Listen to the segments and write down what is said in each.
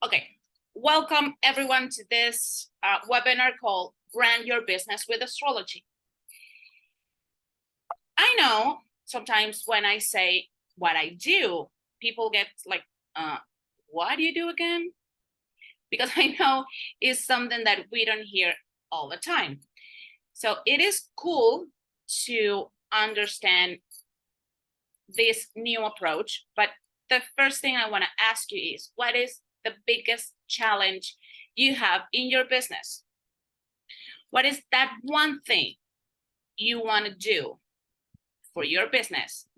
Okay, welcome everyone to this webinar called Brand Your Business with Astrology. I know sometimes when I say what I do, people get like, what do you do again? Because I know it's something that we don't hear all the time. So it is cool to understand this new approach, but the first thing I want to ask you is, what is the biggest challenge you have in your business? What is that one thing you want to do for your business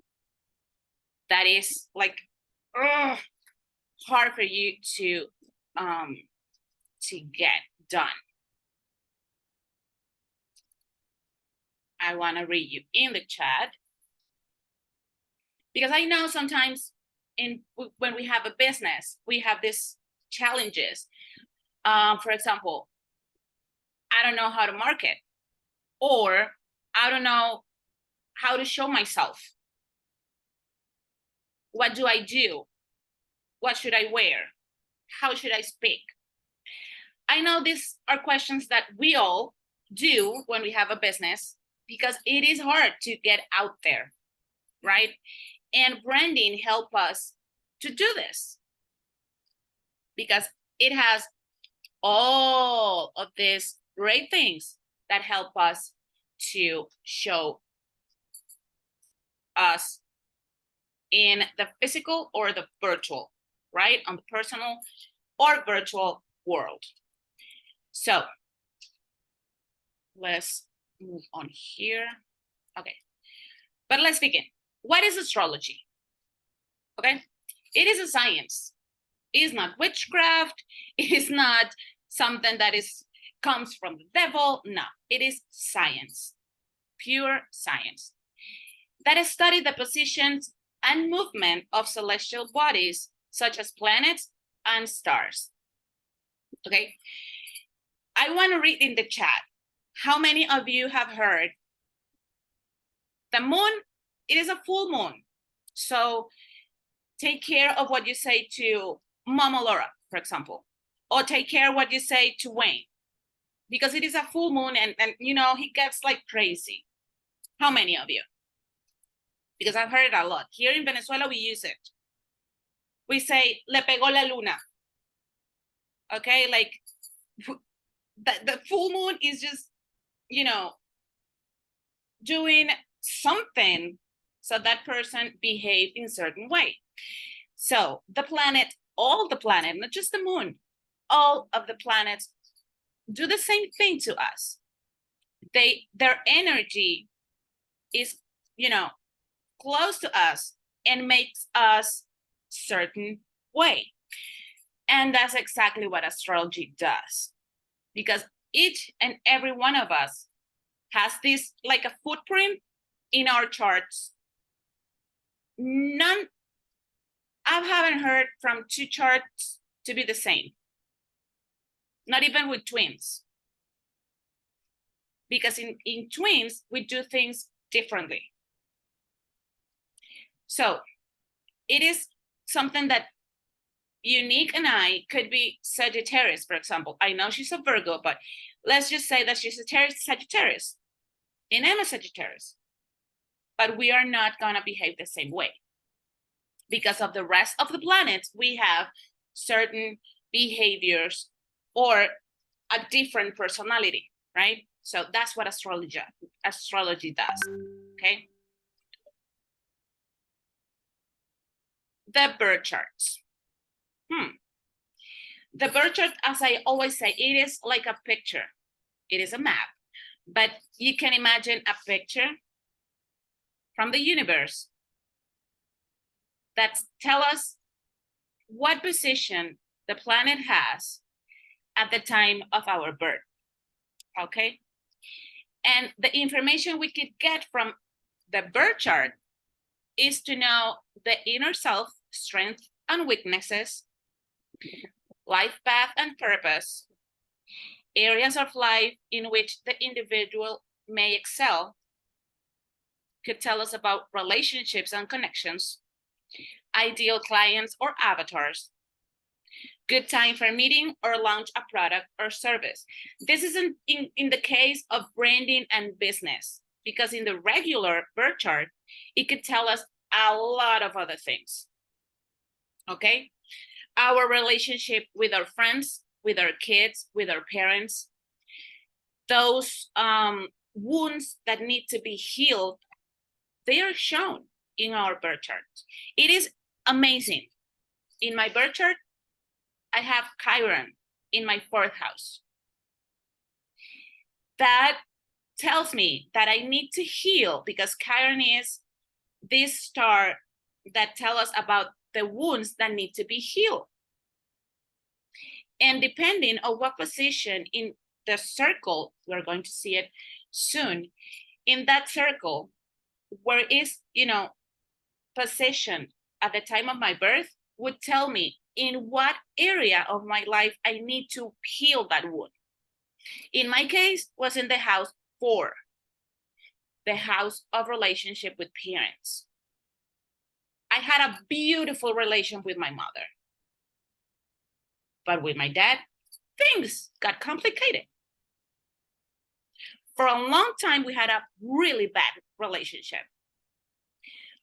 that is like hard for you to get done? I want to read you in the chat, because I know sometimes when we have a business, we have these challenges. For example, I don't know how to market, or I don't know how to show myself. What do I do? What should I wear? How should I speak? I know these are questions that we all do when we have a business, because it is hard to get out there, right? And branding helps us to do this, because it has all of these great things that help us to show us in the physical or the virtual, right? On the personal or virtual world. So let's move on here. Okay, but let's begin. What is astrology? Okay, it is a science. It is not witchcraft. It is not something that comes from the devil. No, it is science, pure science, that study the positions and movement of celestial bodies such as planets and stars. Okay, I want to read in the chat. How many of you have heard the moon? It is a full moon. So take care of what you say to Mama Laura, for example, or take care of what you say to Wayne, because it is a full moon and you know, he gets like crazy. How many of you? Because I've heard it a lot. Here in Venezuela, we use it. We say, le pegó la luna. Okay, like the full moon is just, you know, doing something so that person behave in a certain way. So the planet, all the planet, not just the moon, all of the planets do the same thing to us. Their energy is, you know, close to us and makes us certain way. And that's exactly what astrology does, because each and every one of us has this like a footprint in our charts. I haven't heard from two charts to be the same, not even with twins, because in twins, we do things differently. So it is something that Unique and I could be Sagittarius, for example. I know she's a Virgo, but let's just say that she's a Sagittarius, and I'm a Sagittarius. But we are not gonna behave the same way. Because of the rest of the planets, we have certain behaviors or a different personality, right? So that's what astrology does, okay? The birth charts. The birth chart, as I always say, it is like a picture. It is a map, but you can imagine a picture from the universe that tell us what position the planet has at the time of our birth, okay? And the information we could get from the birth chart is to know the inner self, strengths and weaknesses, life path and purpose, areas of life in which the individual may excel, could tell us about relationships and connections, ideal clients or avatars, Good time for a meeting or launch a product or service. This isn't in the case of branding and business, because in the regular birth chart, it could tell us a lot of other things. Okay? Our relationship with our friends, with our kids, with our parents, those wounds that need to be healed, they are shown in our birth chart. It is amazing. In my birth chart, I have Chiron in my 4th house. That tells me that I need to heal, because Chiron is this star that tells us about the wounds that need to be healed. And depending on what position in the circle, we're going to see it soon, in that circle, where is, position at the time of my birth would tell me in what area of my life I need to heal that wound. In my case, was in the house 4, the house of relationship with parents. I had a beautiful relation with my mother. But with my dad, things got complicated. For a long time, we had a really bad relationship.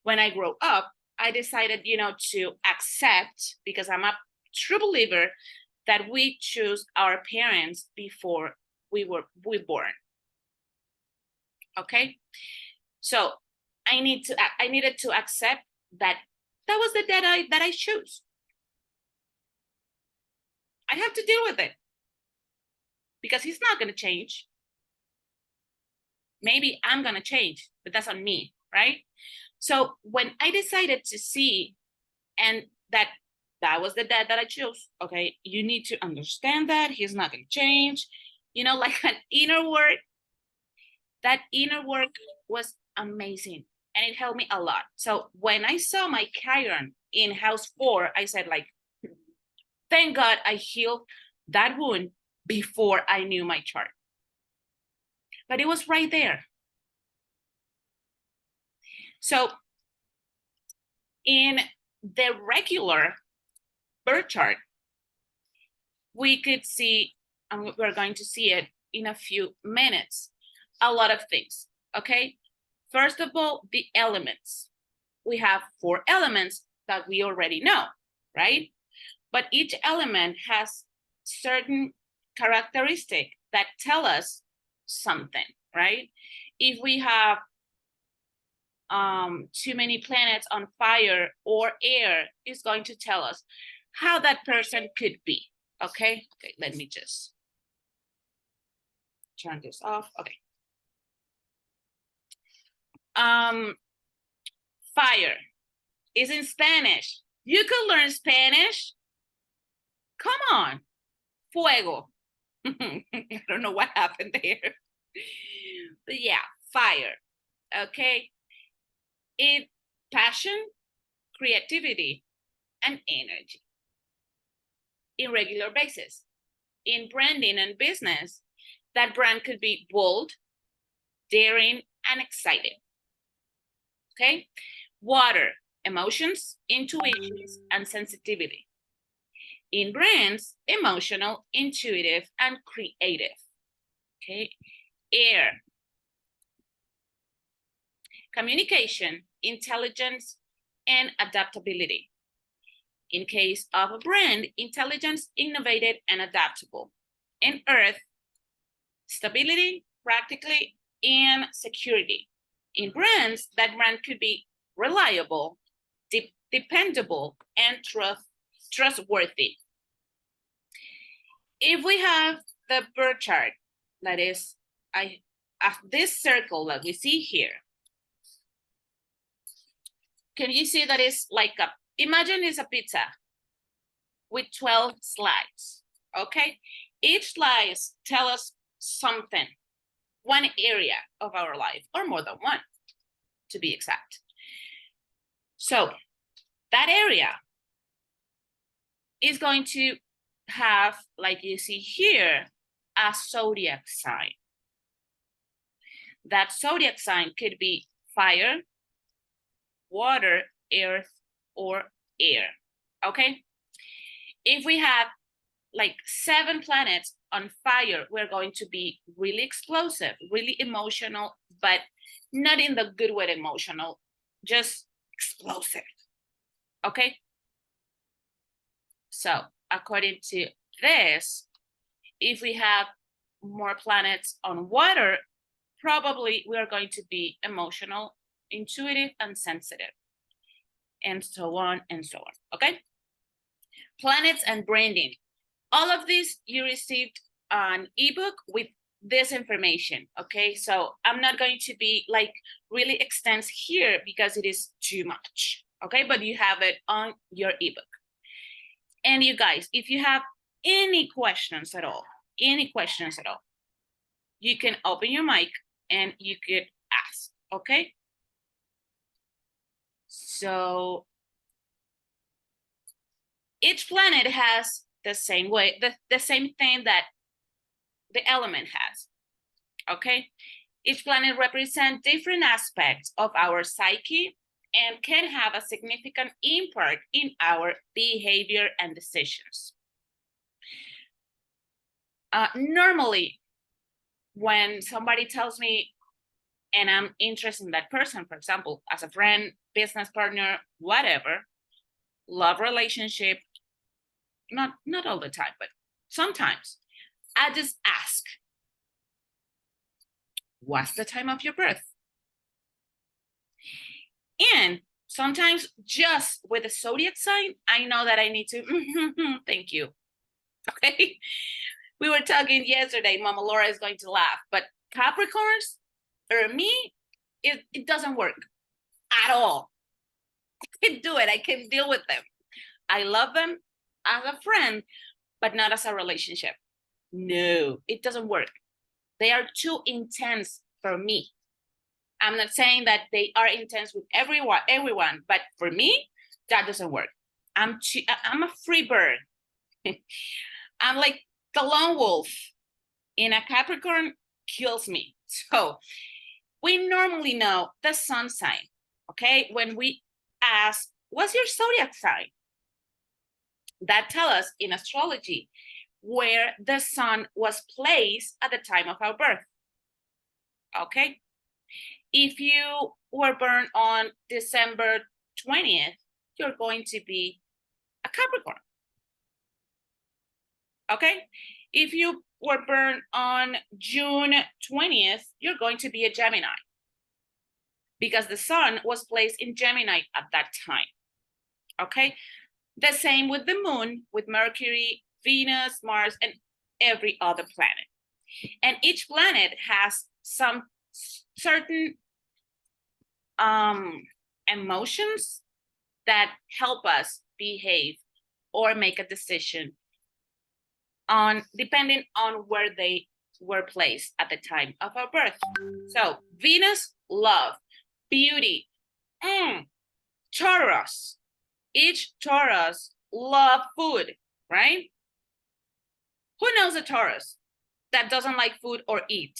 When I grew up, I decided, to accept, because I'm a true believer, that we choose our parents before we were born. Okay? So I needed to accept that was the dad that I choose. I have to deal with it, because he's not going to change. Maybe I'm going to change, but that's on me, right? So when I decided to see, and that was the dad that I chose, okay, you need to understand that he's not going to change, like an inner work. That inner work was amazing, and it helped me a lot. So when I saw my Chiron in house 4, I said, thank God I healed that wound before I knew my chart. But it was right there. So in the regular birth chart, we could see, and we're going to see it in a few minutes, a lot of things, okay? First of all, the elements. We have 4 elements that we already know, right? But each element has certain characteristics that tell us something, right? If we have too many planets on fire or air, is going to tell us how that person could be. Okay, let me just turn this off. Okay. Fire is in Spanish. You could learn Spanish. Come on. Fuego. I don't know what happened there. But yeah, fire. Okay. It passion, creativity, and energy. In regular basis. In branding and business, that brand could be bold, daring, and exciting. Okay. Water, emotions, intuitions, and sensitivity. In brands, emotional, intuitive, and creative. Okay. Air, communication, intelligence, and adaptability. In case of a brand, intelligence, innovative, and adaptable. In earth, stability, practically, and security. In brands, that brand could be reliable, dependable, and trustworthy. If we have the birth chart, that is, this circle that we see here, can you see that it's like imagine it's a pizza with 12 slides, okay? Each slice tell us something, one area of our life, or more than one, to be exact. So that area is going to have, like you see here, a zodiac sign. That zodiac sign could be fire, water, earth, or air, okay? If we have like 7 planets on fire, we're going to be really explosive, really emotional, but not in the good way emotional, just explosive. Okay? So according to this, if we have more planets on water, probably we are going to be emotional, intuitive, and sensitive, and so on and so on. Okay? Planets and branding. All of this you received an ebook with this information. Okay, so I'm not going to be like really extensive here because it is too much. Okay, but you have it on your ebook. And you guys, if you have any questions at all, you can open your mic and you could ask. Okay, so each planet has the same way, the same thing that the element has. Okay, each planet represents different aspects of our psyche and can have a significant impact in our behavior and decisions. Normally, when somebody tells me and I'm interested in that person, for example, as a friend, business partner, whatever, love relationship, not all the time, but sometimes, I just ask, what's the time of your birth? And sometimes just with a zodiac sign, I know that I need to, thank you. Okay. We were talking yesterday, Mama Laura is going to laugh, but Capricorns, or me, it doesn't work at all. I can do it. I can deal with them. I love them as a friend, but not as a relationship. No, it doesn't work. They are too intense for me. I'm not saying that they are intense with everyone, but for me, that doesn't work. I'm a free bird. I'm like the lone wolf. In a Capricorn kills me. So we normally know the sun sign. Okay, when we ask, what's your zodiac sign? That tells us in astrology where the sun was placed at the time of our birth. Okay, if you were born on December 20th, you're going to be a Capricorn. Okay, if you were born on June 20th, you're going to be a Gemini because the sun was placed in Gemini at that time. Okay, the same with the moon, with Mercury, Venus, Mars, and every other planet. And each planet has some certain emotions that help us behave or make a decision on depending on where they were placed at the time of our birth. So Venus, love, beauty, Taurus. Each Taurus love food, right? Who knows a Taurus that doesn't like food or eat?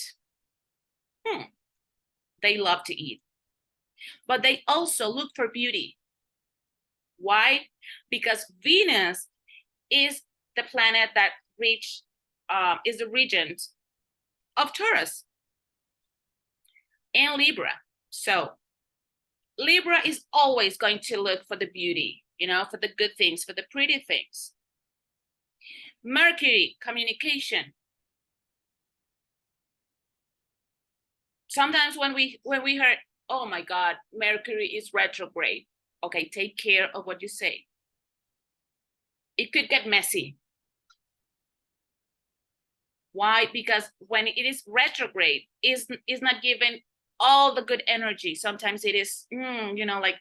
They love to eat, but they also look for beauty. Why? Because Venus is the planet that is the regent of Taurus and Libra. So Libra is always going to look for the beauty, for the good things, for the pretty things. Mercury, communication. Sometimes when we heard, oh my God, Mercury is retrograde. Okay, take care of what you say. It could get messy. Why? Because when it is retrograde, is not given all the good energy. Sometimes it is, like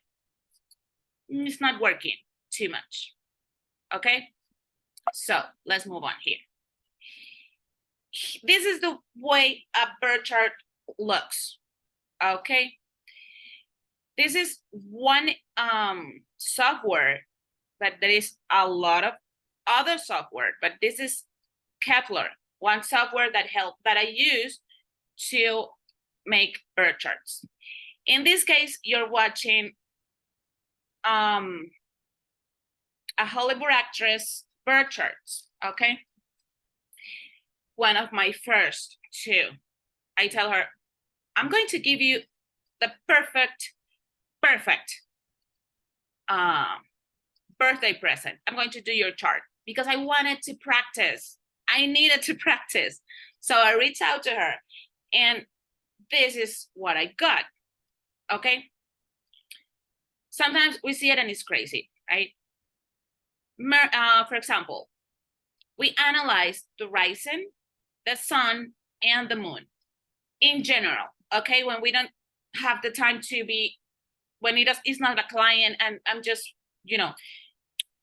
it's not working too much. Okay, so let's move on here. This is the way a birth chart looks. Okay, this is one software, but there is a lot of other software, but this is Kepler, one software that I use to make birth charts. In this case, you're watching a Hollywood actress birth charts, okay? One of my first two, I tell her, I'm going to give you the perfect birthday present. I'm going to do your chart because I wanted to practice. I needed to practice. So I reached out to her and this is what I got, okay? Sometimes we see it and it's crazy, right? For example, we analyze the rising, the sun, and the moon in general, okay? When we don't have the time to be, when it's not a client and I'm just,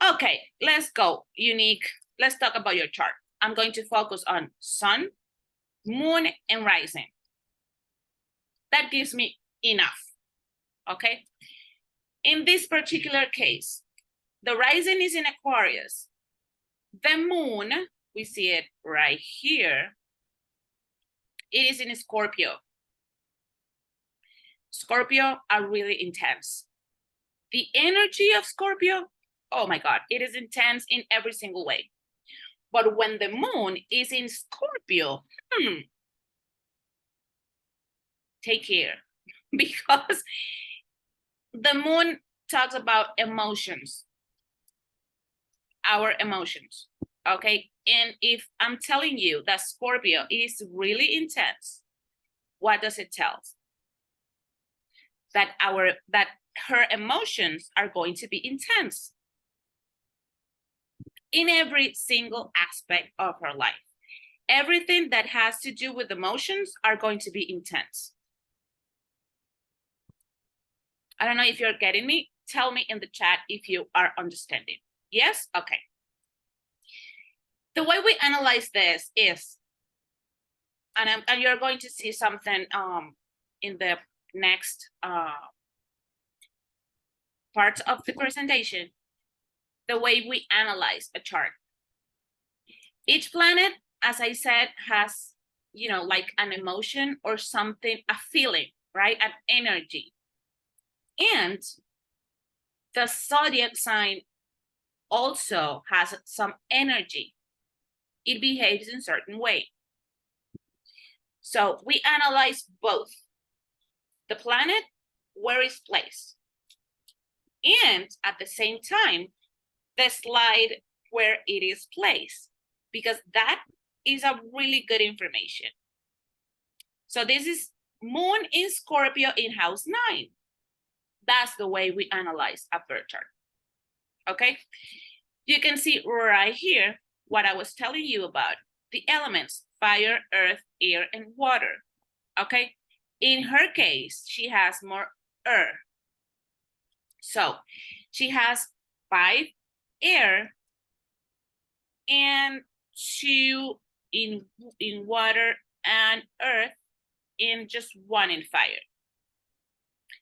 okay, let's go, unique. Let's talk about your chart. I'm going to focus on sun, moon, and rising. That gives me enough, okay? In this particular case, the rising is in Aquarius. The moon, we see it right here. It is in Scorpio. Scorpio are really intense. The energy of Scorpio, oh my God, it is intense in every single way. But when the moon is in Scorpio, take care, because the moon talks about emotions, our emotions, okay? And if I'm telling you that Scorpio is really intense, what does it tell? That her emotions are going to be intense in every single aspect of her life. Everything that has to do with emotions are going to be intense. I don't know if you're getting me. Tell me in the chat if you are understanding. Yes? Okay. The way we analyze this is, and you're going to see something in the next part of the presentation, the way we analyze a chart. Each planet, as I said, has, like an emotion or something, a feeling, right? An energy. And the zodiac sign also has some energy. It behaves in a certain way. So we analyze both. The planet, where it's placed. And at the same time, the slide where it is placed, because that is a really good information. So this is moon in Scorpio in house 9. That's the way we analyze a birth chart. Okay, you can see right here what I was telling you about the elements: fire, earth, air, and water. Okay, in her case, she has more earth. So she has 5 air and 2 in water and earth, and just 1 in fire.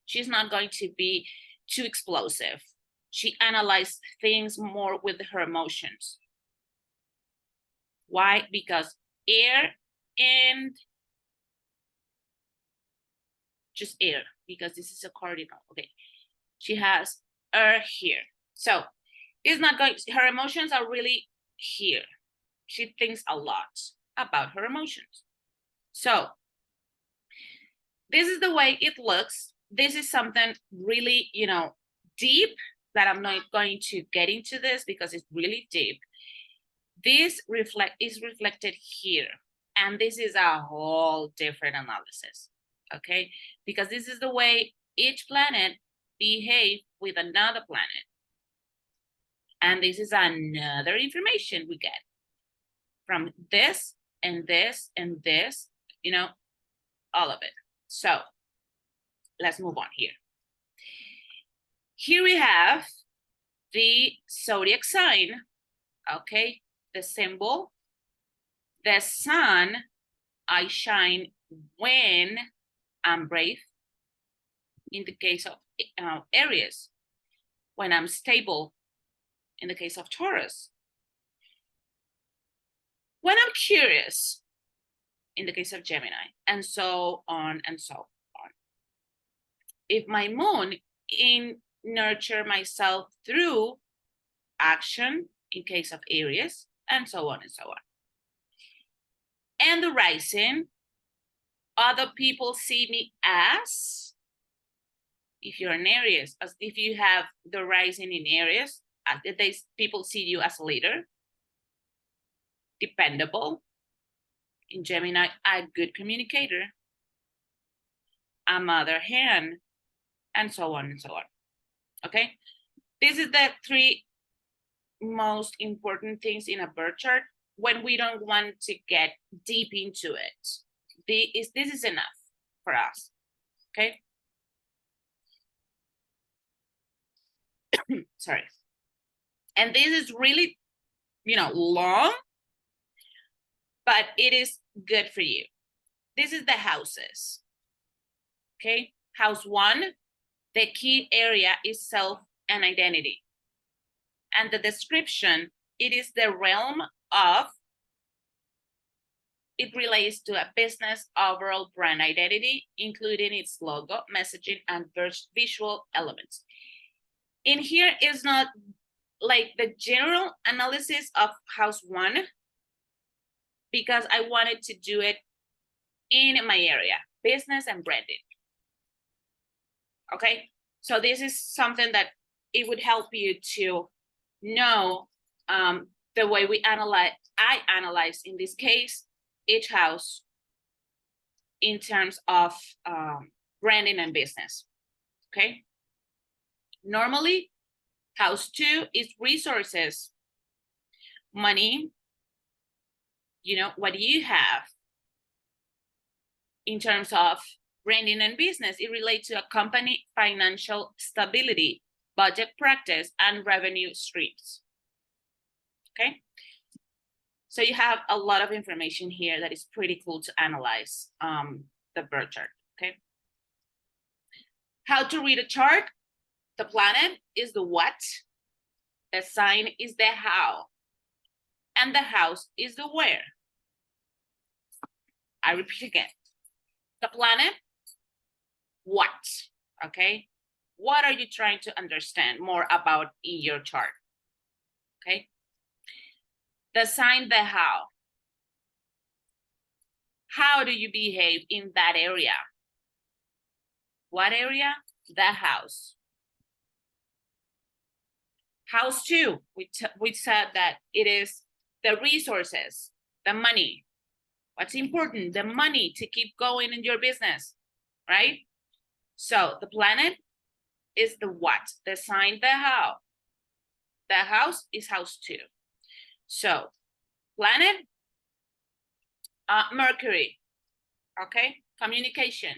She's not going to be too explosive. She analyzes things more with her emotions. Why? Because air and just air, because this is a cardinal. Okay, she has earth here. So it's not going, her emotions are really here. She thinks a lot about her emotions. So this is the way it looks. This is something really, deep, that I'm not going to get into this because it's really deep. This is reflected here. And this is a whole different analysis, okay? Because this is the way each planet behaves with another planet. And this is another information we get from this and this and this, all of it. So let's move on here. Here we have the zodiac sign, okay? The symbol, the sun. I shine when I'm brave. In the case of Aries, when I'm stable. In the case of Taurus, when I'm curious. In the case of Gemini, and so on and so on. If my moon in nurture myself through action, in case of Aries, and so on and so on. And the rising, other people see me as, if you're an Aries, as if you have the rising in Aries, people see you as a leader, dependable. In Gemini, a good communicator, a mother hen, and so on and so on. Okay, this is the 3 most important things in a birth chart when we don't want to get deep into it. This is enough for us. Okay. Sorry. And this is really, long, but it is good for you. This is the houses. Okay. House 1, the key area is self and identity. And the description, it is the realm of, it relates to a business overall brand identity, including its logo, messaging, and visual elements. In here is not like the general analysis of house 1, because I wanted to do it in my area, business and branding. Okay, so this is something that it would help you to know the way I analyze in this case, each house in terms of branding and business. Okay. Normally, house 2 is resources, money, what you have in terms of branding and business. It relates to a company financial stability, budget practice, and revenue streams. Okay. So you have a lot of information here that is pretty cool to analyze the birth chart. Okay. How to read a chart? The planet is the what, the sign is the how, and the house is the where. I repeat again. The planet, what, okay? What are you trying to understand more about in your chart, okay? The sign, the how. How do you behave in that area? What area? The house. House 2, we said that it is the resources, the money. What's important? The money to keep going in your business, right? So the planet is the what, the sign, the how. The house is house 2. So planet, Mercury, okay? Communication,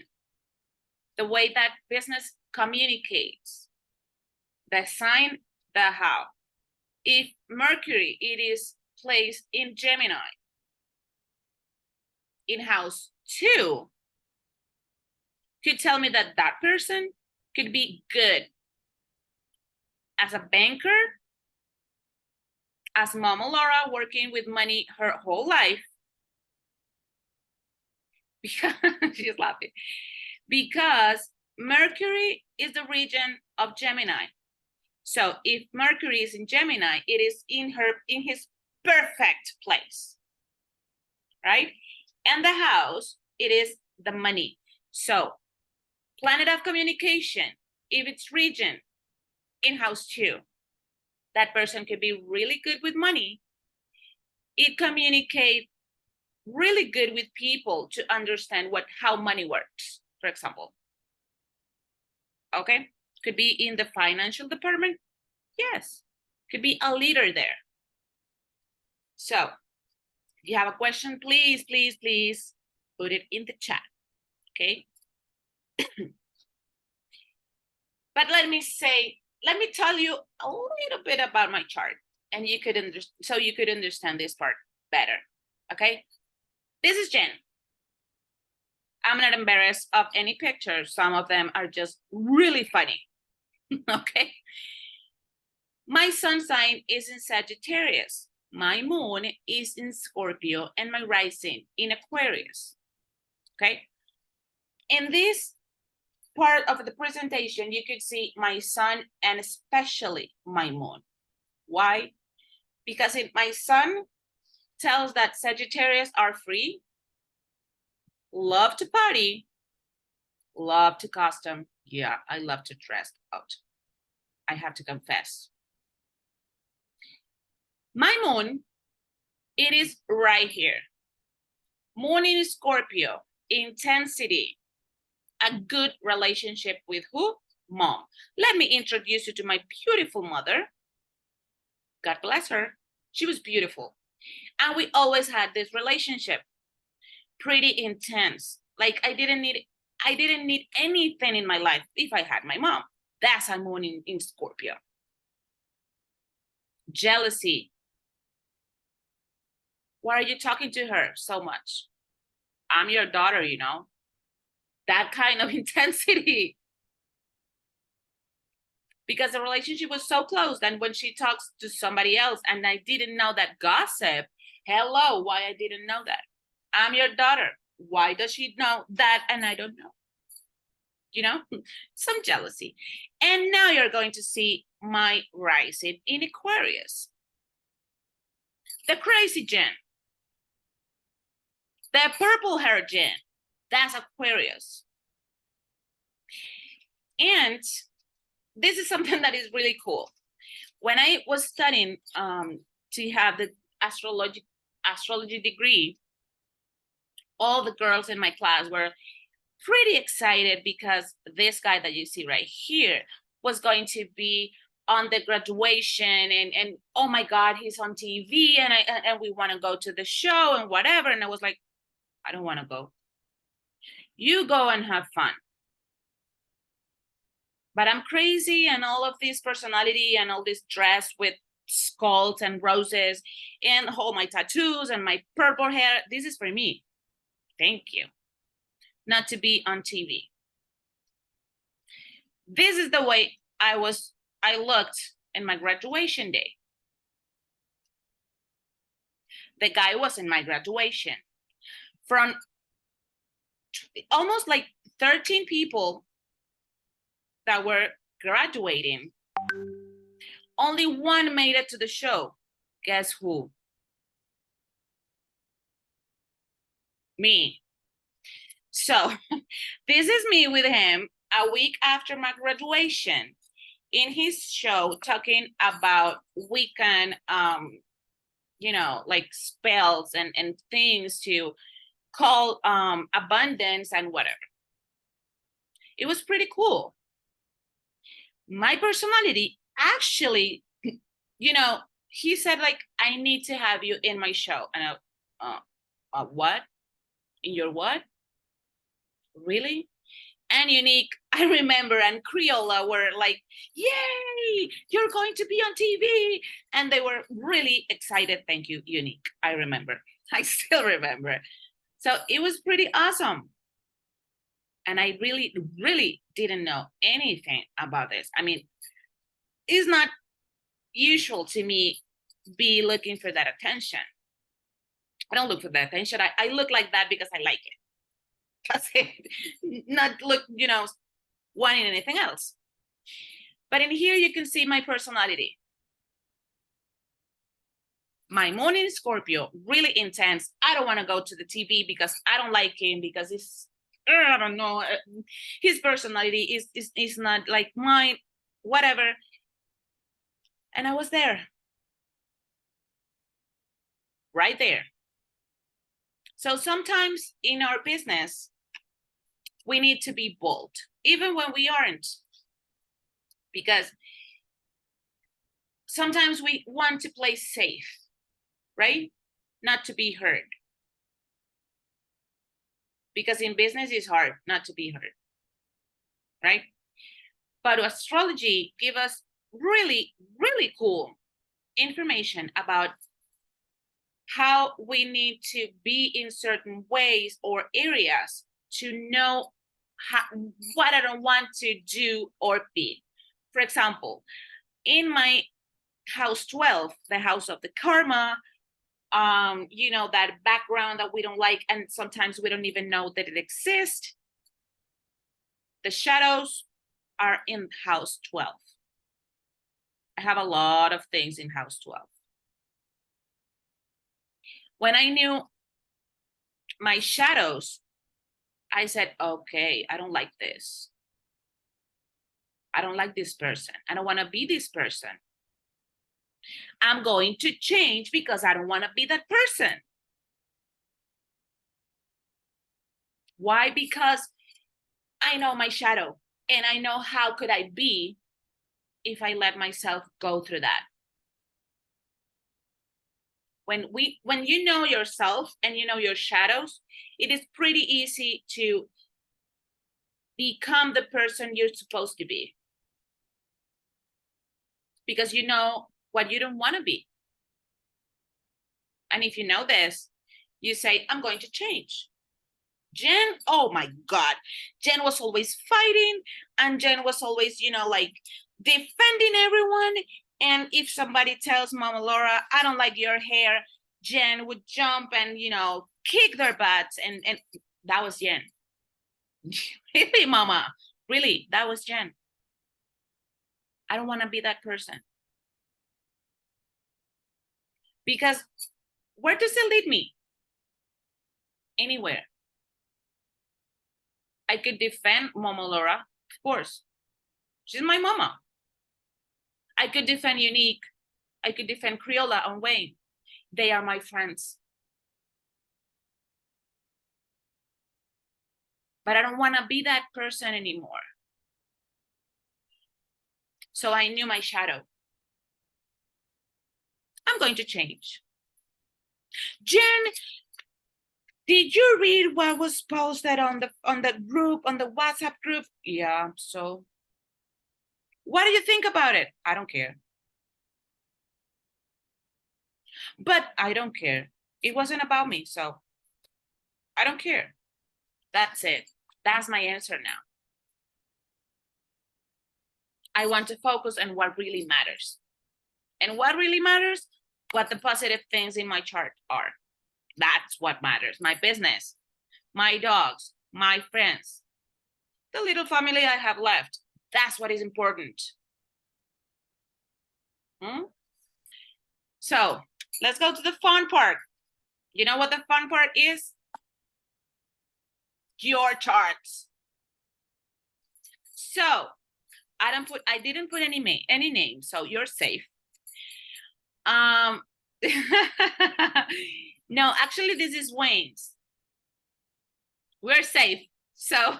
the way that business communicates. The sign, the how. If Mercury, it is placed in Gemini, in house 2, could tell me that that person could be good as a banker, as Mama Laura, working with money her whole life, because she's laughing, because Mercury is the region of Gemini. So if Mercury is in Gemini, it is in his perfect place, right? And the house, it is the money. So planet of communication, if it's region in house 2, that person could be really good with money. It communicates really good with people to understand how money works, for example. Okay, could be in the financial department. Yes, could be a leader there. So if you have a question, please, please, please put it in the chat, okay? But let me tell you a little bit about my chart, and you could understand this part better, okay? This is Jen. I'm not embarrassed of any pictures. Some of them are just really funny, okay? My sun sign is in Sagittarius. My moon is in Scorpio, and my rising in Aquarius, okay? In this part of the presentation, you could see my sun and especially my moon. Why? Because if my son tells that Sagittarius are free, love to party, love to costume. Yeah, I love to dress out. I have to confess. My moon, it is right here. Moon in Scorpio, intensity, a good relationship with who? Mom. Let me introduce you to my beautiful mother. God bless her. She was beautiful. And we always had this relationship, pretty intense. Like I didn't need anything in my life if I had my mom. That's a moon in Scorpio. Jealousy. Why are you talking to her so much? I'm your daughter, you know. That kind of intensity. Because the relationship was so close. And when she talks to somebody else and I didn't know that gossip, hello, why I didn't know that? I'm your daughter. Why does she know that? And I don't know. You know, some jealousy. And now you're going to see my rising in Aquarius. The crazy Jen. The purple hair Jen. That's Aquarius. And this is something that is really cool. When I was studying to have the astrology degree, all the girls in my class were pretty excited because this guy that you see right here was going to be on the graduation and oh my God, he's on TV and we want to go to the show and whatever. And I was like, I don't want to go. You go and have fun. But I'm crazy and all of this personality and all this dress with skulls and roses and all my tattoos and my purple hair. This is for me. Thank you. Not to be on TV. This is the way I looked in my graduation day. The guy was in my graduation. From almost like 13 people that were graduating, only one made it to the show. Guess who? Me. So this is me with him a week after my graduation in his show talking about Wiccan, you know, like spells and things to call abundance and whatever. It was pretty cool. My personality actually, you know, he said like, I need to have you in my show. And I, what? In your what? Really? And Unique, I remember, and Creola were like, yay, you're going to be on TV. And they were really excited. Thank you, Unique. I remember. I still remember. So it was pretty awesome. And I really, really didn't know anything about this. I mean, it's not usual to me be looking for that attention. I don't look for that attention. I look like that because I like it. That's it. Not look, you know, wanting anything else. But in here you can see my personality. My moon in Scorpio, really intense. I don't want to go to the TV because I don't like him because it's, I don't know, his personality is not like mine, whatever. And I was there. Right there. So sometimes in our business, we need to be bold, even when we aren't. Because sometimes we want to play safe, right? Not to be hurt. Because in business, it's hard not to be hurt, right? But astrology gives us really, really cool information about how we need to be in certain ways or areas to know how, what I don't want to do or be. For example, in my house 12, the house of the karma, you know, that background that we don't like, and sometimes we don't even know that it exists. The shadows are in house 12. I have a lot of things in house 12. When I knew my shadows, I said, okay, I don't like this. I don't like this person. I don't want to be this person. I'm going to change because I don't want to be that person. Why? Because I know my shadow and I know how could I be if I let myself go through that. When you know yourself and you know your shadows, it is pretty easy to become the person you're supposed to be. Because you know what you don't want to be. And if you know this, you say, I'm going to change. Jen, oh my God, Jen was always fighting, and Jen was always, like defending everyone. And if somebody tells Mama Laura, I don't like your hair, Jen would jump and, kick their butts. And that was Jen. Really, Mama, really, that was Jen. I don't want to be that person. Because where does it lead me? Anywhere. I could defend Mama Laura, of course. She's my mama. I could defend Unique. I could defend Criolla and Wayne. They are my friends. But I don't want to be that person anymore. So I knew my shadow. I'm going to change. Jen, did you read what was posted on the group, on the WhatsApp group? Yeah, so what do you think about it? I don't care. But I don't care. It wasn't about me, so I don't care. That's it. That's my answer now. I want to focus on what really matters. And what really matters? What the positive things in my chart are. That's what matters. My business, my dogs, my friends, the little family I have left. That's what is important. So let's go to the fun part. You know what the fun part is? Your charts. So I didn't put any name, so you're safe. No, actually this is Wayne's. We're safe. So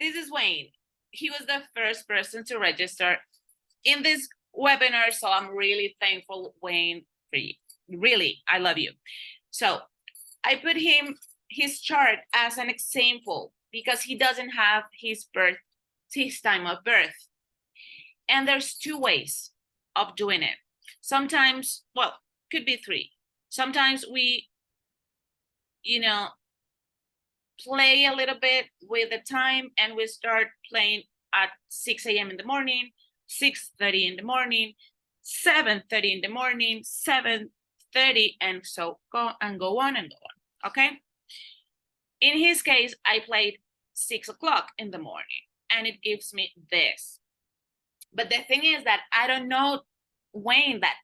this is Wayne. He was the first person to register in this webinar, so I'm really thankful, Wayne, for you. Really, I love you. So I put his chart as an example because he doesn't have his time of birth. And there's two ways of doing it. Sometimes, well, could be three. Sometimes we, play a little bit with the time and we start playing at 6 a.m. in the morning, 6:30 in the morning, 7:30 in the morning, 7:30, and so go on. Okay. In his case, I played 6 o'clock in the morning and it gives me this. But the thing is that I don't know Wayne that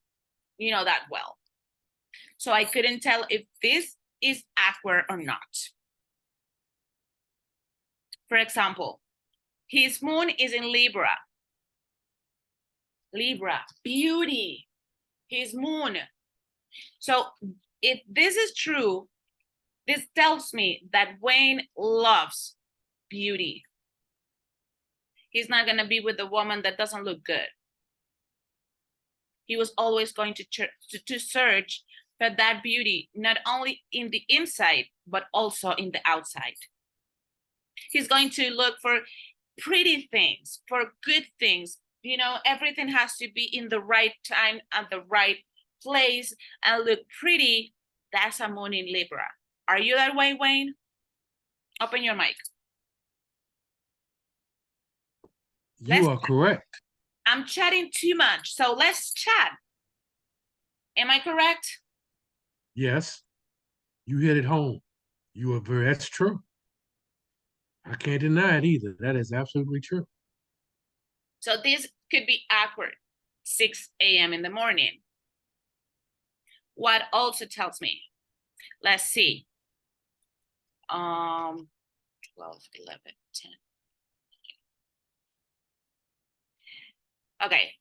well. So I couldn't tell if this is accurate or not. For example, his moon is in Libra. Libra, beauty, his moon. So if this is true, this tells me that Wayne loves beauty. He's not going to be with a woman that doesn't look good. He was always going to search for that beauty, not only in the inside, but also in the outside. He's going to look for pretty things, for good things. Everything has to be in the right time, at the right place, and look pretty. That's a moon in Libra. Are you that way, Wayne? Open your mic. You are correct. I'm chatting too much, so let's chat. Am I correct? Yes. You hit it home. That's true. I can't deny it either. That is absolutely true. So this could be accurate. 6 a.m. in the morning. What also tells me Let's see. 12, 11, 10. Okay.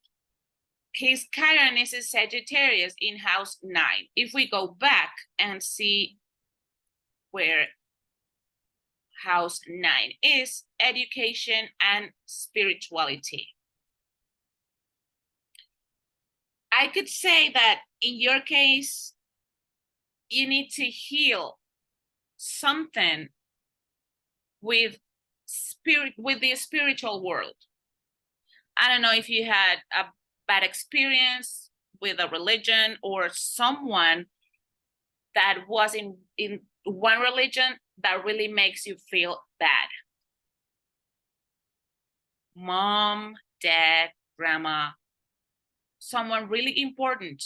His Chiron is a Sagittarius in house 9. If we go back and see where house 9 is, education and spirituality. I could say that in your case, you need to heal something with the spiritual world. I don't know if you had a bad experience with a religion or someone that was in one religion that really makes you feel bad. Mom, dad, grandma, someone really important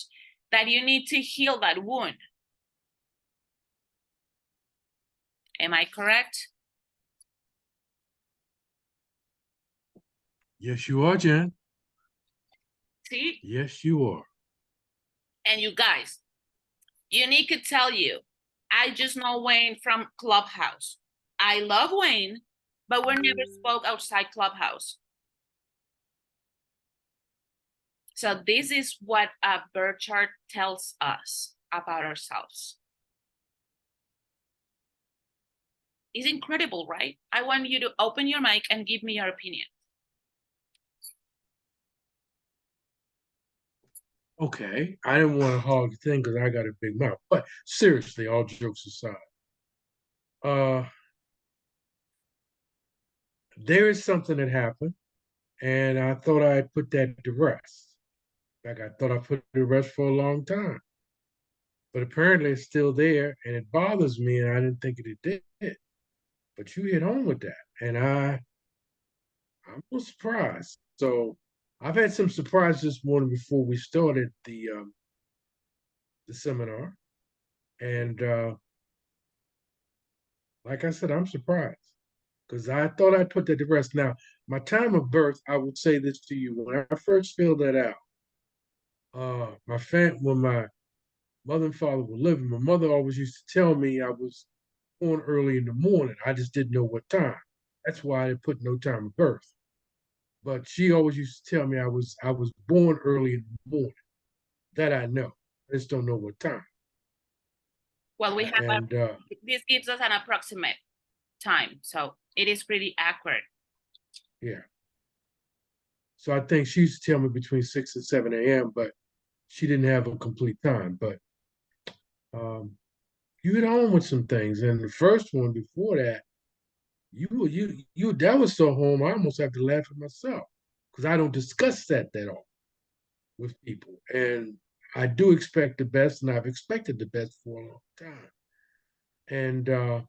that you need to heal that wound. Am I correct? Yes, you are, Jen. See? Yes, you are. And you guys, Unique could tell you, I just know Wayne from Clubhouse. I love Wayne, but we never spoke outside Clubhouse. So this is what a birth chart tells us about ourselves. It's incredible, right? I want you to open your mic and give me your opinion. Okay, I didn't want to hog the thing because I got a big mouth. But seriously, all jokes aside, uh, there is something that happened, and I thought I'd put that to rest. Like I thought I put it to rest for a long time, but apparently it's still there, and it bothers me, and I didn't think it did. But you hit home with that, and I'm a little surprised. So I've had some surprises this morning before we started the seminar, and like I said, I'm surprised because I thought I'd put that to rest. Now, my time of birth, I would say this to you: when I first filled that out, when my mother and father were living, my mother always used to tell me I was born early in the morning. I just didn't know what time. That's why I didn't put no time of birth. But she always used to tell me I was born early in the morning. That I know. I just don't know what time. Well, And this gives us an approximate time, so it is pretty accurate. yeah. So I think she used to tell me between 6 and 7 a.m., but she didn't have a complete time. But um, you hit home with some things. And the first one before that, you that was so home, I almost have to laugh at myself because I don't discuss that all with people. And I do expect the best, and I've expected the best for a long time. And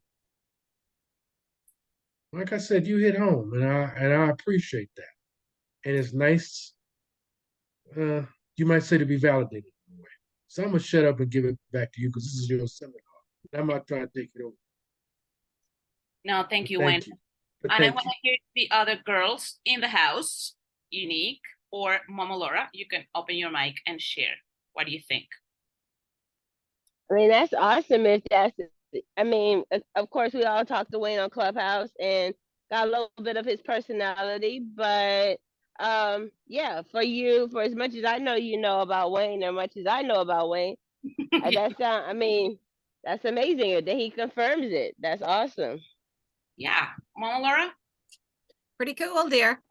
like I said, you hit home, and I appreciate that. And it's nice, uh, you might say, to be validated in a way. So I'm gonna shut up and give it back to you because this is your seminar. I'm not trying to take it over. No, thank But you, Wayne. thank you. But And I thank want you. to hear the other girls in the house, Unique or Mama Laura. You can open your mic and share. What do you think? I mean, that's awesome if that's, I mean, of course, we all talked to Wayne on Clubhouse and got a little bit of his personality, but yeah, for you, for as much as I know you know about Wayne, or much as I know about Wayne, that's, I mean, that's amazing that he confirms it. That's awesome. Yeah, Mama Laura? Pretty cool, dear.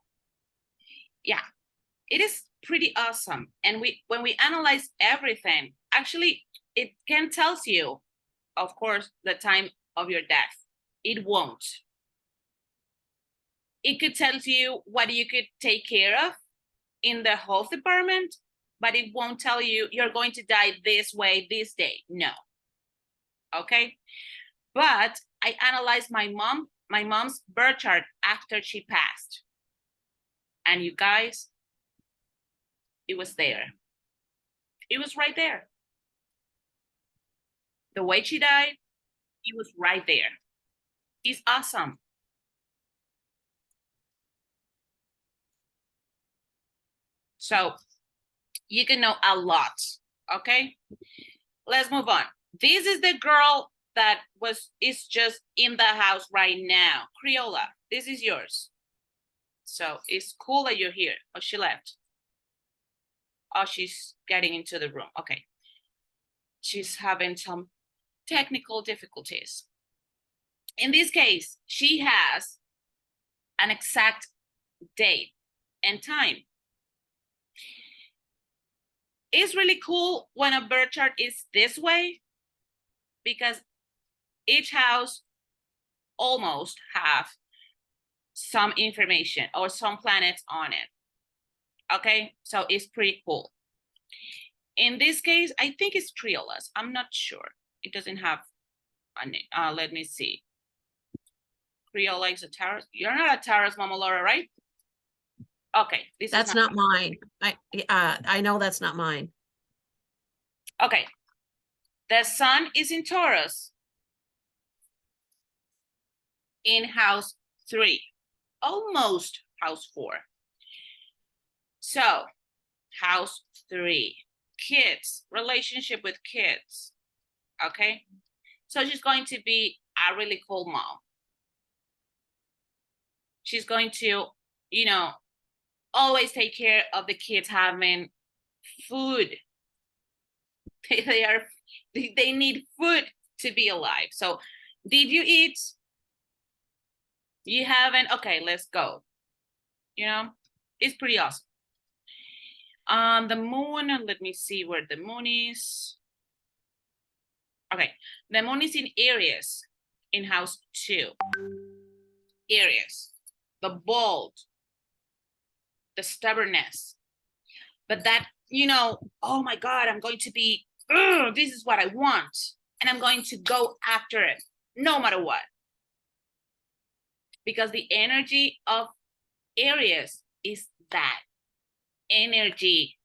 Yeah, it is pretty awesome. And when we analyze everything, actually, it can tells you, of course, the time of your death. It won't. It could tell you what you could take care of in the health department, but it won't tell you you're going to die this way this day. No. Okay. But I analyzed my mom's birth chart after she passed. And you guys, it was there. It was right there. The way she died, it was right there. It's awesome. So you can know a lot. Okay. Let's move on. This is the girl that is just in the house right now. Criolla, this is yours. So it's cool that you're here. Oh, she left. Oh, she's getting into the room. Okay. She's having some technical difficulties. In this case, she has an exact date and time. It's really cool when a birth chart is this way because each house almost have some information or some planets on it. Okay, so it's pretty cool. In this case, I think it's Criollas. I'm not sure. It doesn't have a name. Let me see. Criolla is a Taurus. You're not a Taurus, Mama Laura, right? Okay, That's not mine. I know that's not mine. Okay. The sun is in Taurus in house 3, almost house 4. So, house 3, kids, relationship with kids. Okay. So she's going to be a really cool mom. She's going to, you know, always take care of the kids having food. They need food to be alive. So did you eat? You haven't? Okay, let's go. You know, it's pretty awesome. The moon, let me see where the moon is. Okay, the moon is in Aries in house 2. Aries, the bold, the stubbornness. But that, you know, oh my God, I'm going to be, this is what I want. And I'm going to go after it, no matter what. Because the energy of Aries is that energy,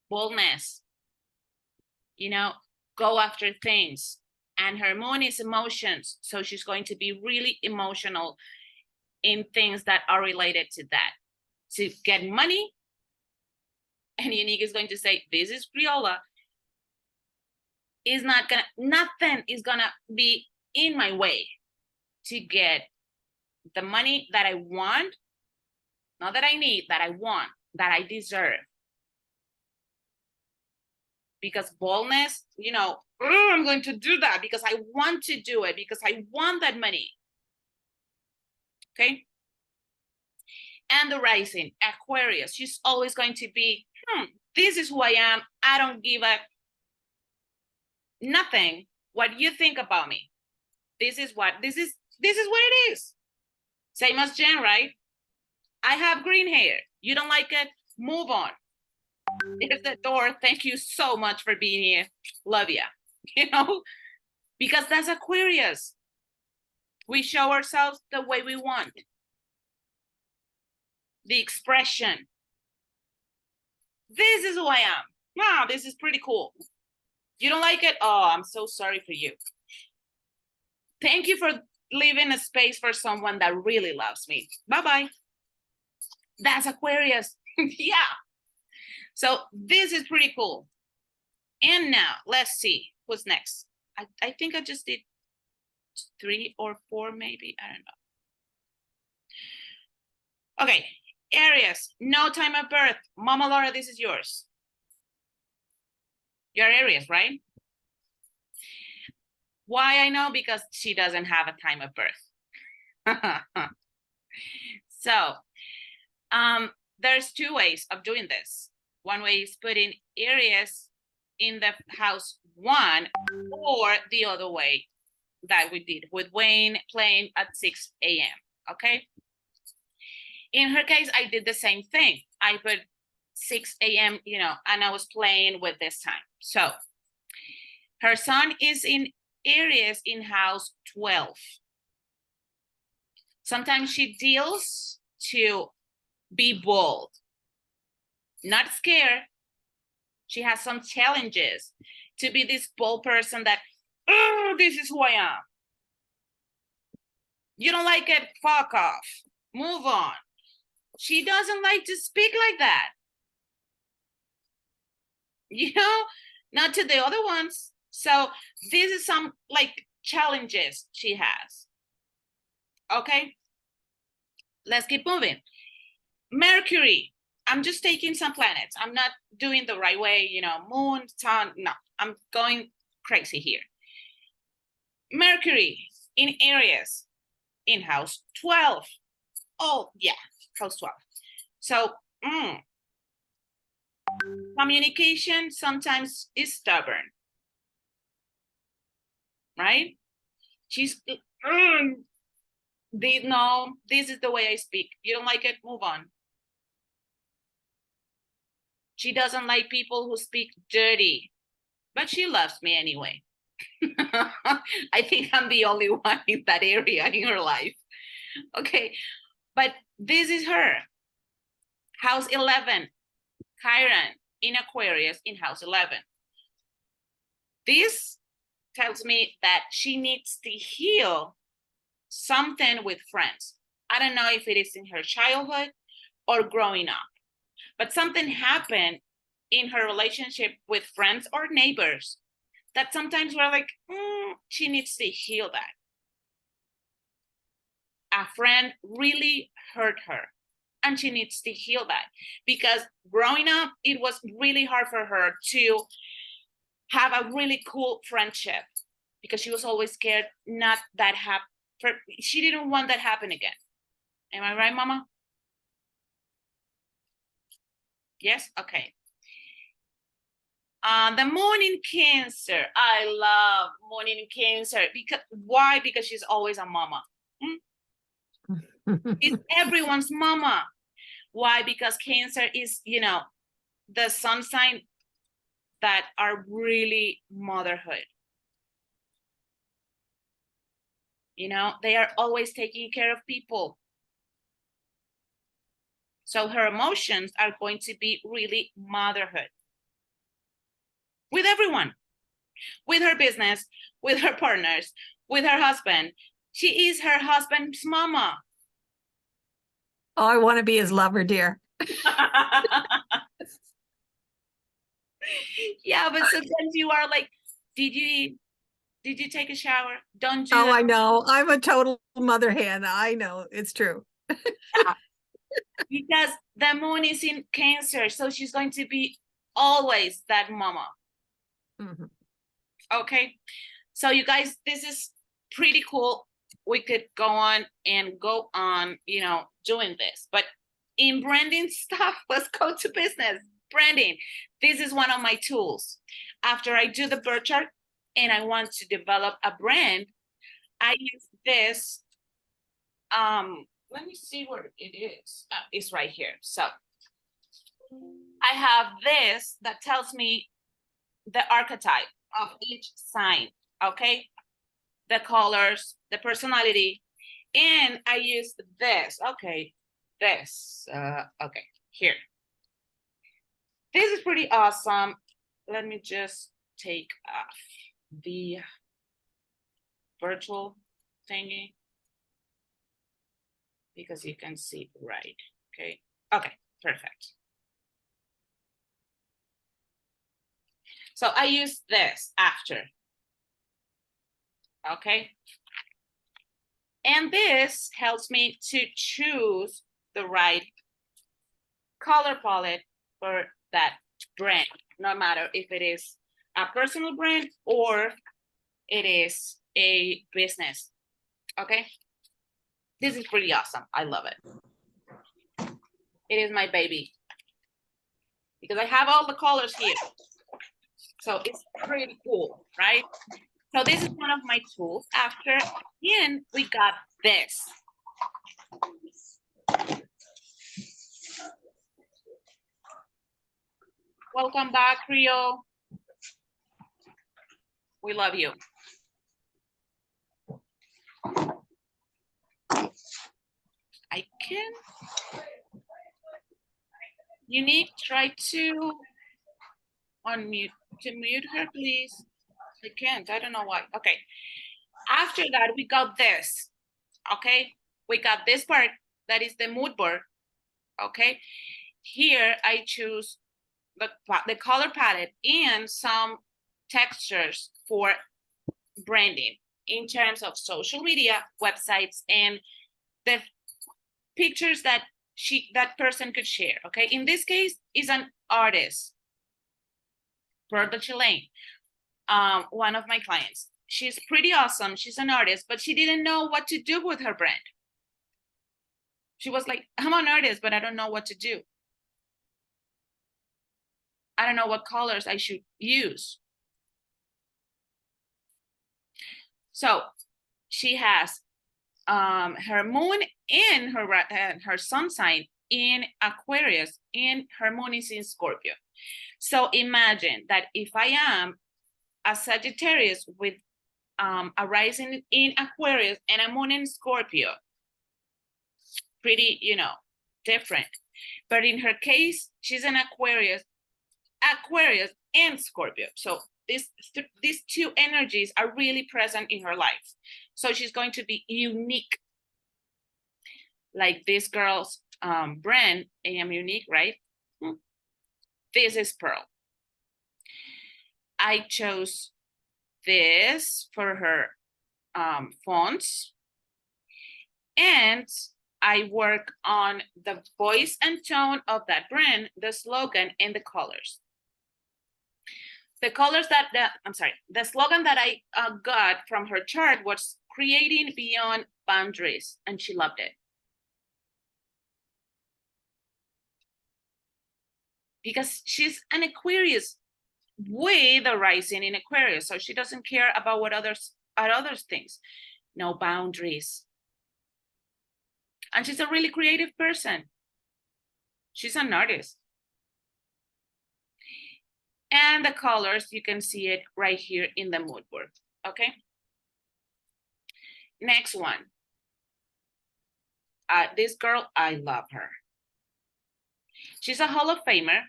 boldness, you know, go after things. And her moon is emotions. So she's going to be really emotional in things that are related to that. To get money, and Unique is going to say, this is Criolla, is not gonna, nothing is gonna be in my way to get the money that I want, not that I need, that I want, that I deserve. Because boldness, you know, I'm going to do that because I want to do it, because I want that money. Okay. And the rising, Aquarius, she's always going to be, this is who I am. I don't give a nothing what you think about me. This is what it is. Same as Jen, right? I have green hair. You don't like it? Move on. Here's the door. Thank you so much for being here. Love ya. You know, because that's Aquarius. We show ourselves the way we want. The expression. This is who I am. Wow, this is pretty cool. You don't like it? Oh, I'm so sorry for you. Thank you for leaving a space for someone that really loves me. Bye-bye. That's Aquarius. Yeah. So this is pretty cool. And now let's see who's next. I think I just did 3 or 4 maybe. I don't know. Okay, Aries, no time of birth. Mama Laura, this is yours. You're Aries, right? Why I know? Because she doesn't have a time of birth. So there's 2 ways of doing this. One way is putting Aries in the house 1, or the other way that we did with Wayne playing at 6 a.m. Okay. In her case, I did the same thing. I put 6 a.m., you know, and I was playing with this time. So her sun is in Aries in house 12. Sometimes she deals to be bold, not scared. She has some challenges to be this bold person that, oh, this is who I am. You don't like it? Fuck off. Move on. She doesn't like to speak like that. You know, not to the other ones. So this is some like challenges she has. Okay, let's keep moving. Mercury, I'm just taking some planets. I'm not doing the right way, you know, moon, sun, no, I'm going crazy here. Mercury in Aries in house 12. Oh yeah, house 12. So communication sometimes is stubborn, right? She's they know this is the way I speak. You don't like it, move on. She doesn't like people who speak dirty, but she loves me anyway. I think I'm the only one in that area in her life. Okay, but this is her. House 11, Chiron in Aquarius in house 11. This tells me that she needs to heal something with friends. I don't know if it is in her childhood or growing up, but something happened in her relationship with friends or neighbors that sometimes we're like, she needs to heal that. A friend really hurt her and she needs to heal that, because growing up, it was really hard for her to have a really cool friendship because she was always scared not that happen. She didn't want that happen again. Am I right, Mama? Yes? Okay. The moon in Cancer. I love moon in Cancer. Why? Because she's always a mama. It's everyone's mama. Why? Because Cancer is, you know, the sun sign that are really motherhood. You know, they are always taking care of people. So her emotions are going to be really motherhood. With everyone, with her business, with her partners, with her husband. She is her husband's mama. Oh, I want to be his lover, dear. Yeah, but sometimes you are like, did you take a shower? Don't do Oh, that. I know. I'm a total mother hen. I know. It's true. Yeah. Because the moon is in Cancer, so she's going to be always that mama. Mhm. Okay, so you guys, this is pretty cool. We could go on, you know, doing this, but in branding stuff, let's go to business. Branding, this is one of my tools. After I do the birth chart and I want to develop a brand, I use this. Let me see where it is. It's right here. So I have this that tells me the archetype of each sign, okay? The colors, the personality, and I use this, okay, okay, here. This is pretty awesome. Let me just take off the virtual thingy because you can see right, okay? Okay, perfect. So I use this after, okay? And this helps me to choose the right color palette for that brand, no matter if it is a personal brand or it is a business, okay? This is pretty awesome. I love it. It is my baby because I have all the colors here. So it's pretty cool, right? So this is one of my tools. After, and we got this. Welcome back, Rio. We love you. I can. Unique, try to unmute, to mute her, please. I can't, I don't know why. Okay. After that, we got this, okay? We got this part that is the mood board, okay? Here, I choose the color palette and some textures for branding in terms of social media, websites, and the pictures that that person could share. Okay, in this case, is an artist, Berta Chilean, one of my clients. She's pretty awesome. She's an artist, but she didn't know what to do with her brand. She was like, I'm an artist, but I don't know what to do. I don't know what colors I should use. So she has her moon in her sun sign in Aquarius, and her moon is in Scorpio. So imagine that if I am a Sagittarius with a rising in Aquarius and a moon in Scorpio, pretty, different. But in her case, she's an Aquarius and Scorpio. So these two energies are really present in her life. So she's going to be unique. Like this girl's brand, I am unique, right? This is Pearl. I chose this for her fonts, and I work on the voice and tone of that brand, the slogan, and the colors. The colors the slogan that I got from her chart was creating beyond boundaries, and she loved it. Because she's an Aquarius with a rising in Aquarius, so she doesn't care about what others things. No boundaries. And she's a really creative person. She's an artist. And the colors, you can see it right here in the mood board, okay? Next one. This girl, I love her. She's a Hall of Famer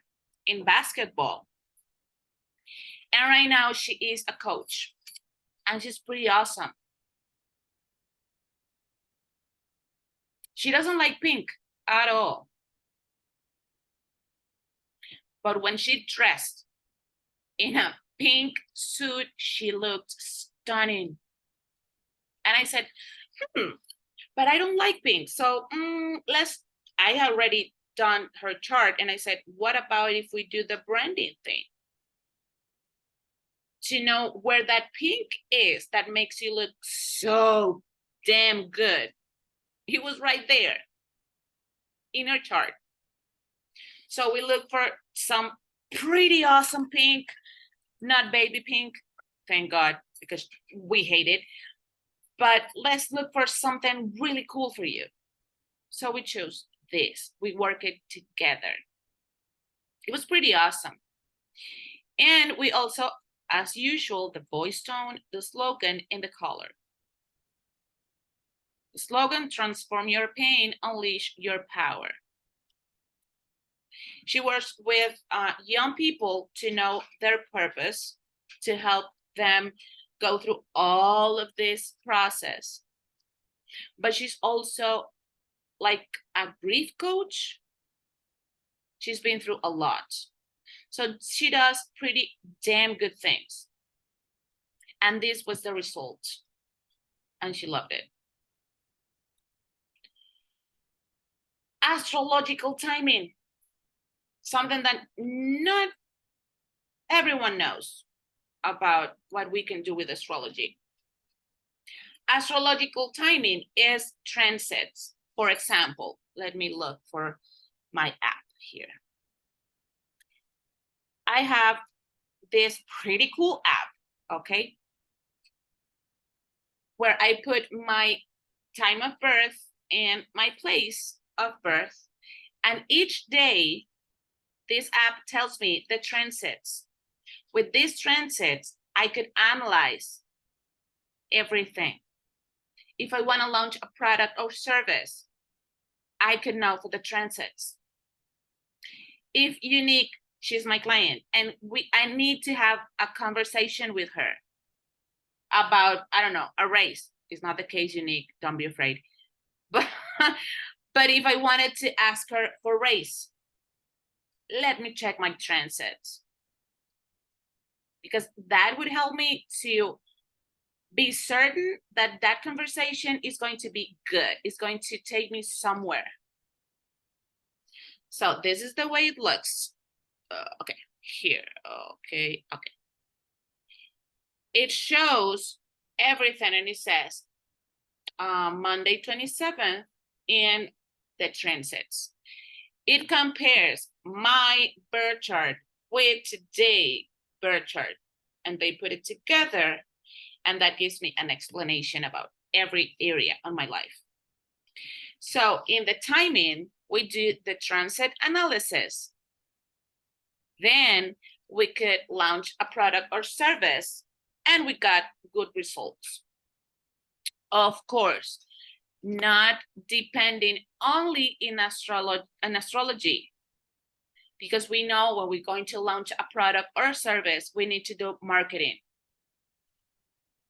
in basketball. And right now she is a coach. And she's pretty awesome. She doesn't like pink at all. But when she dressed in a pink suit, she looked stunning. And I said, but I don't like pink. So I already done her chart. And I said, what about if we do the branding thing? To know where that pink is that makes you look so damn good. It was right there in her chart. So we look for some pretty awesome pink, not baby pink, thank God, because we hate it. But let's look for something really cool for you. So we chose this. We work it together. It was pretty awesome. And we also, as usual, the voice tone, the slogan, and the color. The slogan, transform your pain, unleash your power. She works with young people to know their purpose, to help them go through all of this process. But she's also like a grief coach. She's been through a lot. So she does pretty damn good things. And this was the result. And she loved it. Astrological timing. Something that not everyone knows about what we can do with astrology. Astrological timing is transits. For example, let me look for my app here. I have this pretty cool app, okay, where I put my time of birth and my place of birth, and each day this app tells me the transits. With these transits, I could analyze everything. If I want to launch a product or service, I could know for the transits. If Unique, she's my client, and I need to have a conversation with her about, I don't know, a race. It's not the case, Unique, don't be afraid. But if I wanted to ask her for race, let me check my transits. because that would help me to be certain that that conversation is going to be good. It's going to take me somewhere. So this is the way it looks. Okay, here, okay. It shows everything, and it says Monday 27th in the transits. It compares my birth chart with today's birth chart, and they put it together, and that gives me an explanation about every area of my life. So in the timing, we do the transit analysis. Then we could launch a product or service, and we got good results. Of course, not depending only in astrology, because we know when we're going to launch a product or a service, we need to do marketing.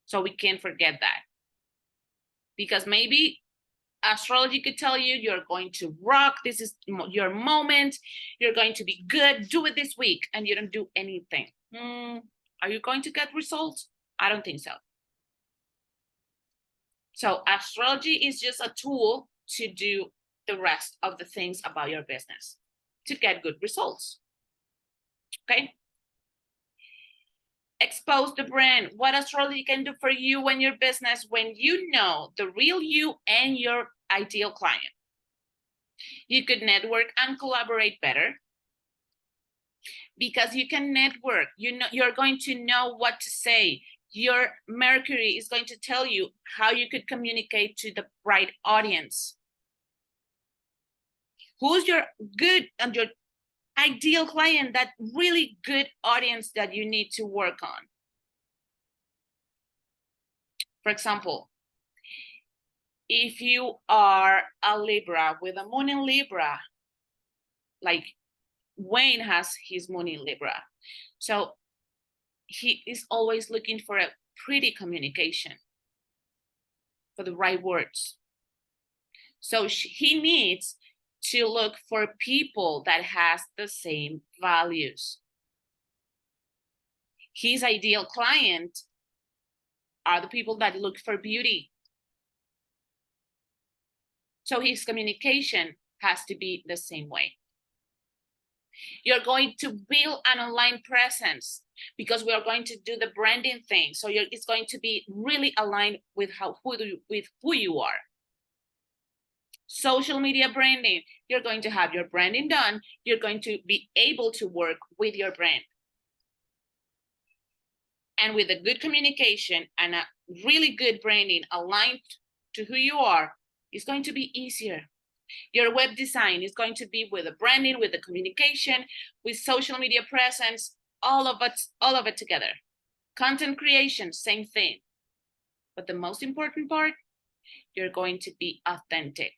So we can't forget that. Because maybe astrology could tell you you're going to rock, this is your moment, you're going to be good, do it this week, and you don't do anything. Are you going to get results? I don't think so. So astrology is just a tool to do the rest of the things about your business to get good results. Okay. Expose the brand. What astrology can do for you and your business when you know the real you and your ideal client. You could network and collaborate better because you can network. You know, you're going to know what to say. Your Mercury is going to tell you how you could communicate to the right audience. Who's your good and your ideal client, that really good audience that you need to work on? For example, if you are a Libra with a moon in Libra, like Wayne has his moon in Libra, so he is always looking for a pretty communication, for the right words. So he needs to look for people that has the same values. His ideal client are the people that look for beauty. So his communication has to be the same way. You're going to build an online presence because we are going to do the branding thing. So it's going to be really aligned with who you are. Social media branding, you're going to have your branding done. You're going to be able to work with your brand. And with a good communication and a really good branding aligned to who you are, it's going to be easier. Your web design is going to be with the branding, with the communication, with social media presence, all of it together. Content creation, same thing. But the most important part, you're going to be authentic.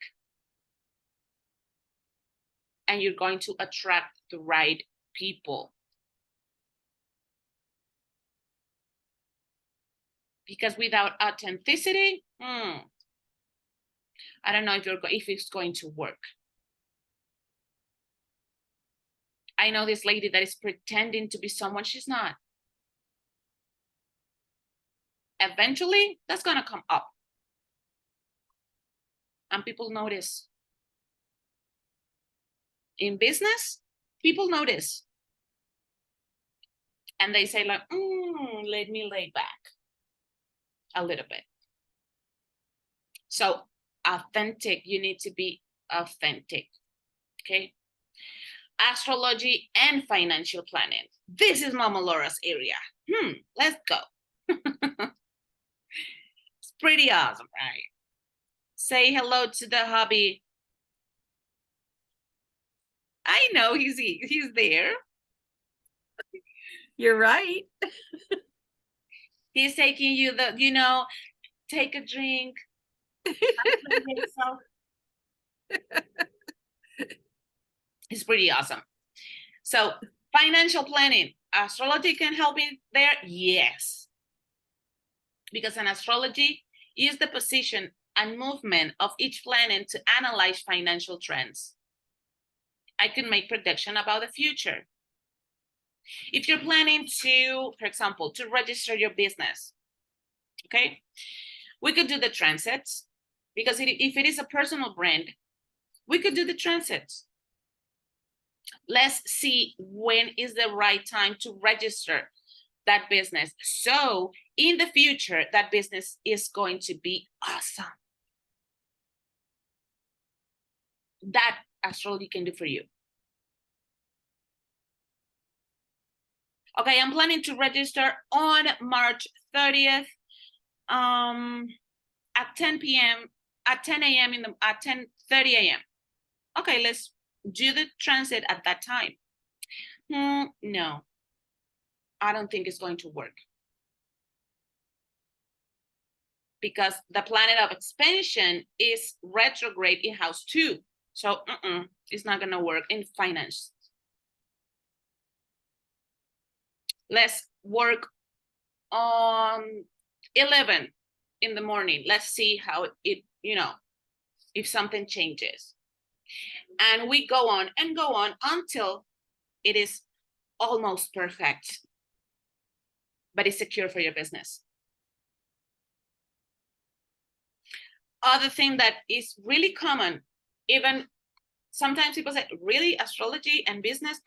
And you're going to attract the right people. Because without authenticity, I don't know if it's going to work. I know this lady that is pretending to be someone she's not. Eventually, that's going to come up. And people notice. In business, people notice. And they say like, let me lay back a little bit. So authentic, you need to be authentic, okay? Astrology and financial planning. This is Mama Laura's area. Let's go. It's pretty awesome, right? Say hello to the hubby. I know he's there. You're right. He's taking you take a drink. It's pretty awesome. So financial planning, astrology can help me there? Yes. Because an astrology is the position and movement of each planet to analyze financial trends. I can make prediction about the future. If you're planning to, for example, to register your business, okay, we could do the transits, because if it is a personal brand, we could do the transits. Let's see when is the right time to register that business. So in the future, that business is going to be awesome. That astrology can do for you. Okay, I'm planning to register on March 30th at 10 p.m. at 10 a.m. at 10:30 a.m. Okay, let's do the transit at that time. No, I don't think it's going to work. Because the planet of expansion is retrograde in house 2. So it's not gonna work in finance. Let's work on 11 in the morning. Let's see how it, if something changes. And we go on and go on until it is almost perfect, but it's secure for your business. Other thing that is really common, even sometimes people say, really, astrology and business?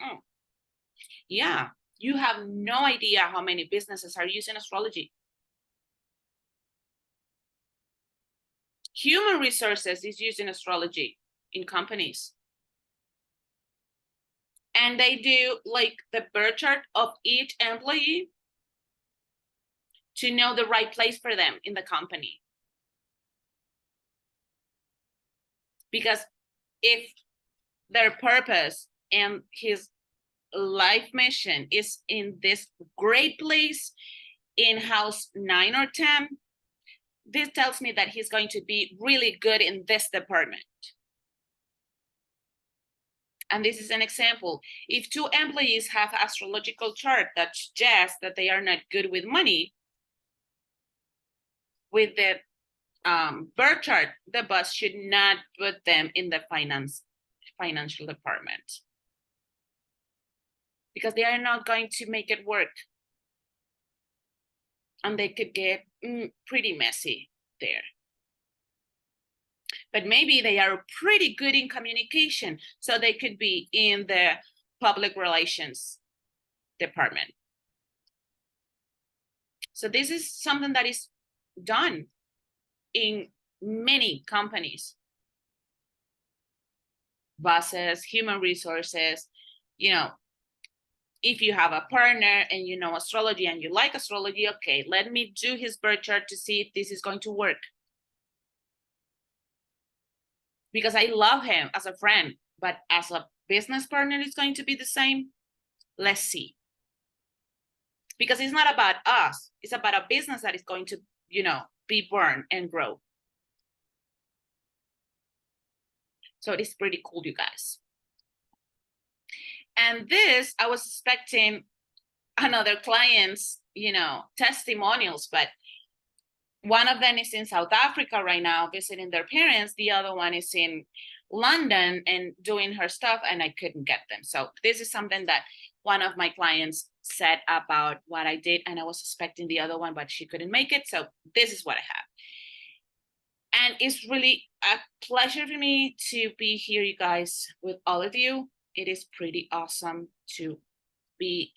Yeah, you have no idea how many businesses are using astrology. Human resources is using astrology in companies. And they do like the birth chart of each employee to know the right place for them in the company. Because if their purpose and his life mission is in this great place in house 9 or 10, this tells me that he's going to be really good in this department. And this is an example. If 2 employees have astrological chart that suggests that they are not good with money, with the birth chart, the boss should not put them in the financial department, because they are not going to make it work. And they could get pretty messy there. But maybe they are pretty good in communication, so they could be in the public relations department. So this is something that is done in many companies. Bosses, human resources, if you have a partner and you know astrology and you like astrology, okay, let me do his birth chart to see if this is going to work. Because I love him as a friend, but as a business partner, it's going to be the same. Let's see. Because it's not about us. It's about a business that is going to, be born and grow. So it is pretty cool, you guys. And this, I was expecting another client's, testimonials, but one of them is in South Africa right now visiting their parents. The other one is in London and doing her stuff, and I couldn't get them. So this is something that one of my clients said about what I did, and I was expecting the other one, but she couldn't make it. So this is what I have. And it's really a pleasure for me to be here, you guys, with all of you. It is pretty awesome to be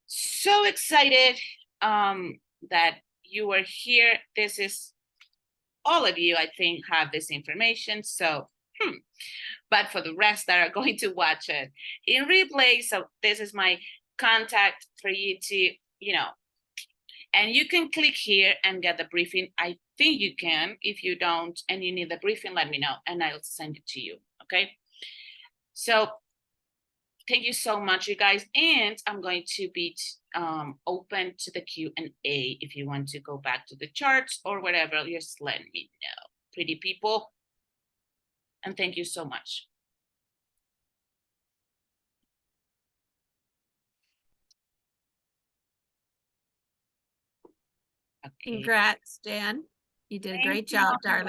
so excited that you are here. This is all of you, I think, have this information. So, but for the rest that are going to watch it in replay, so this is my contact for you to, and you can click here and get the briefing. I think you can. If you don't and you need the briefing, let me know and I'll send it to you. Okay. So thank you so much, you guys. And I'm going to be open to the Q&A if you want to go back to the charts or whatever, just let me know, pretty people. And thank you so much. Okay. Congrats, Dan. You did a great job, darling.